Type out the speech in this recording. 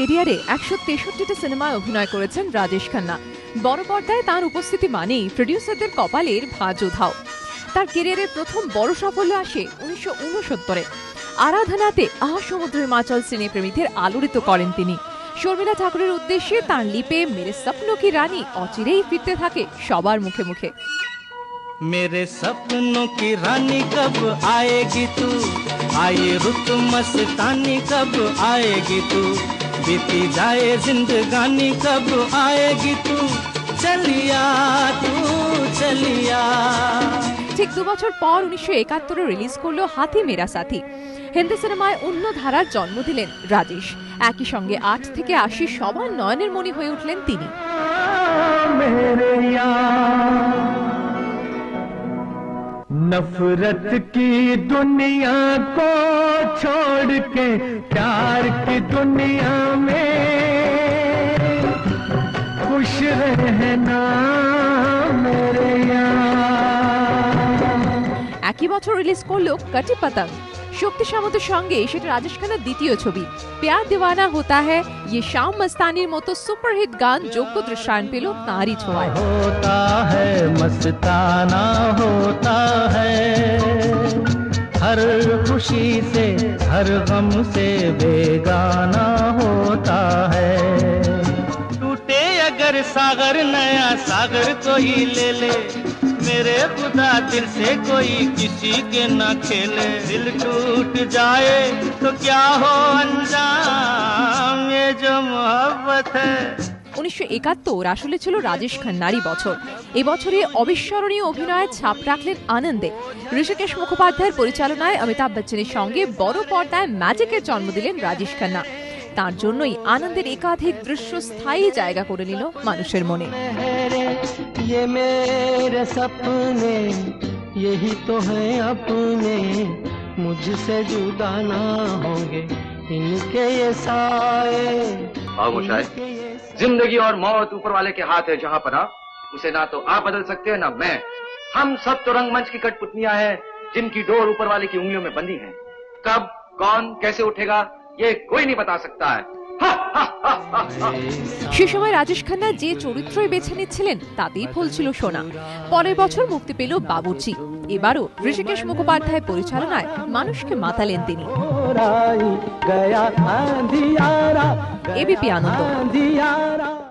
কেরিয়ারে ১৬৩টা সিনেমায় অভিনয় করেছেন রাজেশ খান্না। বড় পর্দায় তার উপস্থিতি মানেই প্রডিউসারদের কপালের ভাঁজ উধাও। তার কেরিয়ারের প্রথম বড় সাফল্য আসে ১৯৬৯-এ। আরাধনাতে সমুদ্রের মাচল সিনেপ্রেমীদের আলোড়িত করেন তিনি। শর্মিলা ঠাকুরের উদ্দেশ্যে তাঁর লিপে মেরে সপনো কি রানী অচিরেই ফিরতে থাকে সবার মুখে মুখে। मेरे सपनों की रानी कब आएगी तू, आए रुत मस्तानी कब आएगी तू, बीती जाए जिंदगानी कब आएगी तू, चलिया तू चलिया। ঠিক ২ বছর পর ১৯৭১-এ রিলিজ করলো হাতি মেরা সাথী। হিন্দি সিনেমায় অন্য ধারার জন্ম দিলেন রাজেশ। একই সঙ্গে ৮ থেকে ৮০ সবার নয়নের মণি হয়ে উঠলেন তিনি। नफरत की दुनिया को छोड़ के प्यार की दुनिया में खुश रहना मेरे यार। একই বছর রিলিজ করলো কটি পতঙ্গ। শক্তি সামন্তের সঙ্গে সেটা রাজেশ খান্নার দ্বিতীয় ছবি। প্যার দিওয়ানা হোতা হ্যায়, ইয়ে শাম মস্তানির মতো সুপারহিট গান যোগ্য দৃশ্যায়ন পেল তাঁরই ছোঁয়ায়। होता है मस्ताना होता है, हर खुशी से हर गम से बेगाना होता है। टूटे अगर सागर नया सागर कोई ले ले, मेरे खुदा दिल से कोई किसी के न खेले। दिल टूट जाए तो क्या हो अंजाम, ये जो मोहब्बत है। ১৯৭১ আসলে ছিল রাজেশ খান্নারই বছর। এবছরে অবিস্মরণীয় অভিনয়ের ছাপ রাখলেন আনন্দে। ঋষিকেশ মুখোপাধ্যায়ের পরিচালনায় অমিতাভ বচ্চনের সঙ্গে বড় পর্দায় ম্যাজিকের জন্ম দিলেন রাজেশ খান্না। তার জন্যই আনন্দের একাধিক দৃশ্য স্থায়ী জায়গা করে নিল মানুষের মনে। ये मेरे सपने यही तो हैं अपने, मुझसे जुदा ना होंगे इनके ये साए। खामोशाई, जिंदगी और मौत ऊपर वाले के हाथ है जहां पना, उसे ना तो आप बदल सकते हैं ना मैं। हम सब तो रंगमंच की कठपुतलियां हैं जिनकी डोर ऊपर वाले की उंगलियों में बंधी है। कब कौन कैसे उठेगा ये कोई नहीं बता सकता है। সে সময় রাজেশ খান্না যে চরিত্রই বেছে নিচ্ছিলেন তাতেই ফলছিল সোনা। পরের বছর মুক্তি পেল বাবুর্চি। এবারও ঋষিকেশ মুখোপাধ্যায়ের পরিচালনায় মানুষকে মাতালেন তিনি। এবিপি আনন্দ।